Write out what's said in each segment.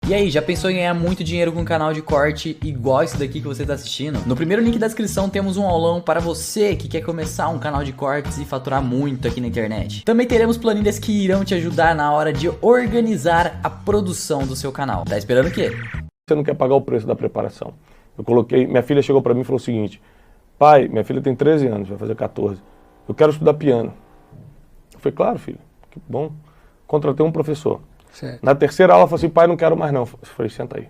E aí, já pensou em ganhar muito dinheiro com um canal de corte igual esse daqui que você está assistindo? No primeiro link da descrição temos um aulão para você que quer começar um canal de cortes e faturar muito aqui na internet. Também teremos planilhas que irão te ajudar na hora de organizar a produção do seu canal. Tá esperando o quê? Você não quer pagar o preço da preparação. Eu coloquei, minha filha chegou para mim e falou o seguinte: pai, minha filha tem 13 anos, vai fazer 14. Eu quero estudar piano. Eu falei, claro, filho, que bom. Contratei um professor. Certo. Na terceira aula, ela falou assim, pai, não quero mais não. Eu falei, senta aí.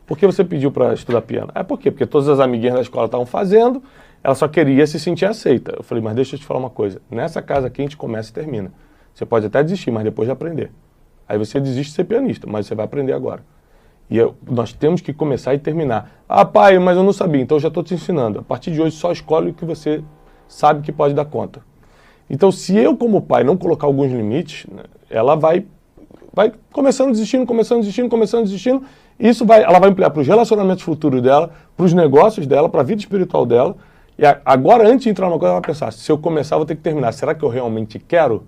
Por que você pediu para estudar piano? Por quê? Porque todas as amiguinhas da escola estavam fazendo, ela só queria se sentir aceita. Eu falei, mas deixa eu te falar uma coisa, nessa casa aqui a gente começa e termina. Você pode até desistir, mas depois de aprender. Aí você desiste de ser pianista, mas você vai aprender agora. E nós temos que começar e terminar. Ah, pai, mas eu não sabia, então eu já estou te ensinando. A partir de hoje só escolhe o que você sabe que pode dar conta. Então, se eu, como pai, não colocar alguns limites, né, ela vai começando desistindo. Isso ela vai ampliar para os relacionamentos futuros dela, para os negócios dela, para a vida espiritual dela. E agora, antes de entrar numa coisa, ela vai pensar, se eu começar, eu vou ter que terminar. Será que eu realmente quero?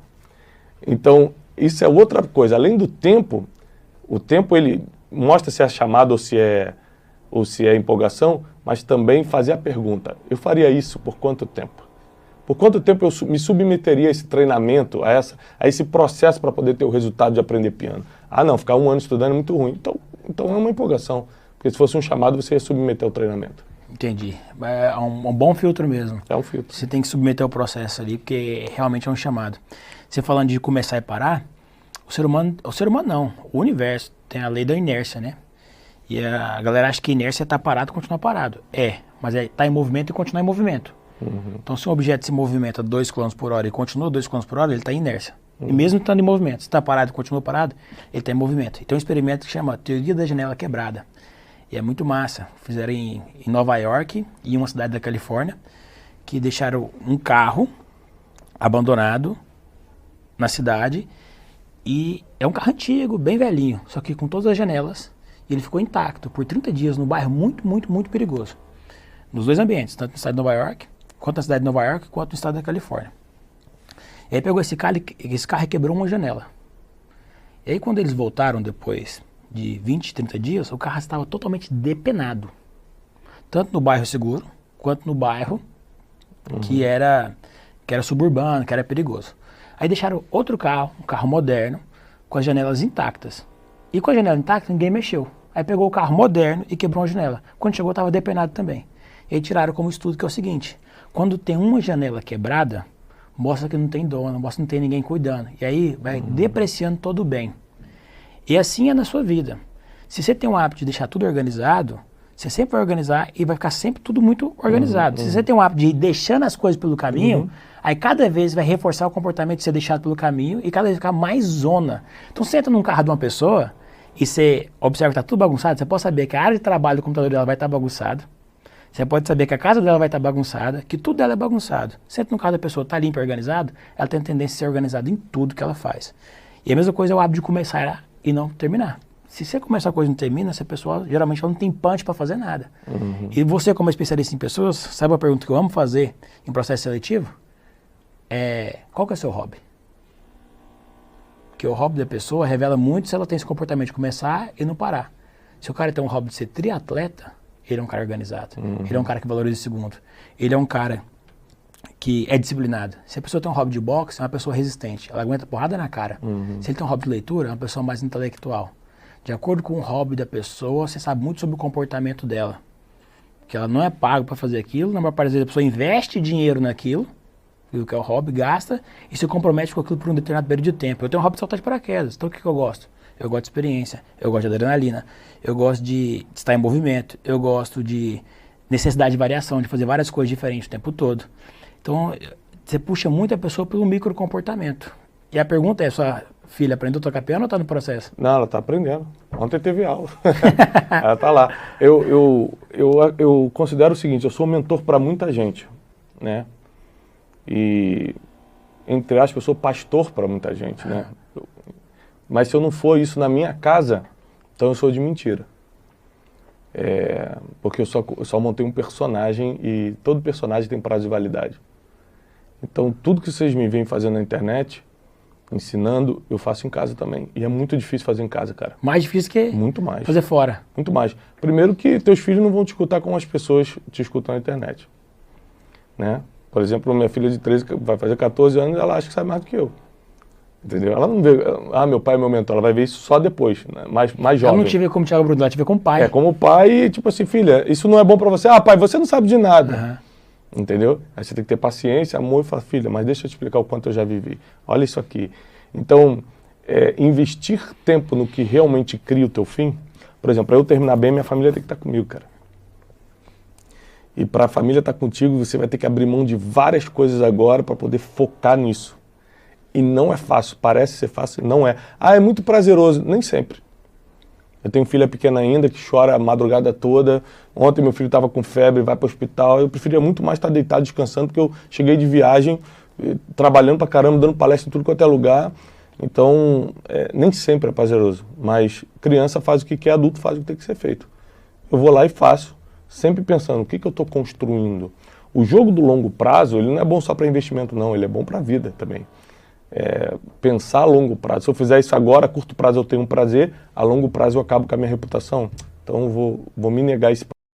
Então, isso é outra coisa. Além do tempo, o tempo ele mostra se é chamado ou se é empolgação, mas também fazer a pergunta, eu faria isso por quanto tempo? Por quanto tempo eu me submeteria a esse treinamento, a esse processo para poder ter o resultado de aprender piano? Ah, não, ficar 1 ano estudando é muito ruim. Então é uma empolgação. Porque se fosse um chamado, você ia submeter ao treinamento. Entendi. É um bom filtro mesmo. É um filtro. Você tem que submeter ao processo ali, porque realmente é um chamado. Você falando de começar e parar, o ser humano não, o universo tem a lei da inércia, né? E a galera acha que inércia é estar parado e continuar parado. Mas é estar em movimento e continuar em movimento. Uhum. Então, se um objeto se movimenta 2 km por hora e continua 2 km por hora, ele está em inércia. E mesmo estando em movimento, se está parado e continua parado, ele está em movimento. Então, um experimento que chama Teoria da Janela Quebrada. E é muito massa. Fizeram em Nova York e em uma cidade da Califórnia, que deixaram um carro abandonado na cidade. E é um carro antigo, bem velhinho, só que com todas as janelas. E ele ficou intacto por 30 dias num bairro muito perigoso. Nos dois ambientes, tanto no estado de Nova York, quanto na cidade de Nova York, quanto no estado da Califórnia. E aí pegou esse carro e quebrou uma janela. E aí quando eles voltaram depois de 20, 30 dias, o carro estava totalmente depenado. Tanto no bairro seguro, quanto no bairro que era suburbano, que era perigoso. Aí deixaram outro carro, um carro moderno, com as janelas intactas. E com a janela intacta, ninguém mexeu. Aí pegou o carro moderno e quebrou uma janela. Quando chegou, estava depenado também. E aí tiraram como estudo que é o seguinte: quando tem uma janela quebrada, mostra que não tem dono, mostra que não tem ninguém cuidando. E aí vai depreciando todo o bem. E assim é na sua vida. Se você tem um hábito de deixar tudo organizado, você sempre vai organizar e vai ficar sempre tudo muito organizado. Se você tem um hábito de ir deixando as coisas pelo caminho, aí cada vez vai reforçar o comportamento de ser deixado pelo caminho e cada vez ficar mais zona. Então você entra num carro de uma pessoa e você observa que está tudo bagunçado, você pode saber que a área de trabalho do computador dela vai estar bagunçada. Você pode saber que a casa dela vai estar bagunçada, que tudo dela é bagunçado. Você entra no carro da pessoa, está limpo e organizado, ela tem tendência a ser organizada em tudo que ela faz. E a mesma coisa é o hábito de começar e não terminar. Se você começar a coisa e não termina, essa pessoa geralmente ela não tem punch para fazer nada. E você, como especialista em pessoas, sabe a pergunta que eu amo fazer em processo seletivo? Qual que é o seu hobby? Porque o hobby da pessoa revela muito se ela tem esse comportamento de começar e não parar. Se o cara tem um hobby de ser triatleta, ele é um cara organizado. Ele é um cara que valoriza o segundo. Ele é um cara que é disciplinado. Se a pessoa tem um hobby de boxe, é uma pessoa resistente. Ela aguenta porrada na cara. Se ele tem um hobby de leitura, é uma pessoa mais intelectual. De acordo com o hobby da pessoa, você sabe muito sobre o comportamento dela. Que ela não é paga para fazer aquilo, na maior parte das vezes a pessoa investe dinheiro naquilo, o que é o hobby, gasta e se compromete com aquilo por um determinado período de tempo. Eu tenho um hobby de saltar de paraquedas, então o que eu gosto? Eu gosto de experiência, eu gosto de adrenalina, eu gosto de estar em movimento, eu gosto de necessidade de variação, de fazer várias coisas diferentes o tempo todo. Então, você puxa muito a pessoa pelo microcomportamento. E a pergunta é, sua filha aprendeu a tocar piano ou está no processo? Não, ela está aprendendo. Ontem teve aula. Ela está lá. Eu considero o seguinte, eu sou mentor para muita gente, né? E, entre aspas, eu sou pastor para muita gente, né? Mas se eu não for isso na minha casa, então eu sou de mentira. Porque eu só montei um personagem e todo personagem tem prazo de validade. Então tudo que vocês me veem fazendo na internet, ensinando, eu faço em casa também. E é muito difícil fazer em casa, cara. Mais difícil que Muito mais. fazer fora. Muito mais. Primeiro que teus filhos não vão te escutar como as pessoas te escutam na internet. Né? Por exemplo, minha filha de 13, vai fazer 14 anos, ela acha que sabe mais do que eu. Entendeu? Ela não vê, meu pai é meu mentor, ela vai ver isso só depois, né? mais jovem. Ela não te vê como Thiago Bruno, ela te vê como pai. É, como pai, tipo assim, filha, isso não é bom pra você. Pai, você não sabe de nada. Entendeu? Aí você tem que ter paciência, amor e falar, filha, mas deixa eu te explicar o quanto eu já vivi. Olha isso aqui. Então, investir tempo no que realmente cria o teu fim. Por exemplo, para eu terminar bem, minha família tem que estar comigo, cara. E para a família estar contigo, você vai ter que abrir mão de várias coisas agora para poder focar nisso. E não é fácil, parece ser fácil, não é. É muito prazeroso, nem sempre. Eu tenho filha pequena ainda que chora a madrugada toda. Ontem meu filho estava com febre, vai para o hospital. Eu preferia muito mais estar deitado descansando, porque eu cheguei de viagem, trabalhando pra caramba, dando palestra em tudo quanto é lugar. Então, nem sempre é prazeroso. Mas criança faz o que quer, adulto faz o que tem que ser feito. Eu vou lá e faço, sempre pensando, o que eu estou construindo? O jogo do longo prazo, ele não é bom só para investimento, não. Ele é bom para a vida também. Pensar a longo prazo. Se eu fizer isso agora, a curto prazo eu tenho um prazer, a longo prazo eu acabo com a minha reputação. Então eu vou me negar esse prazer.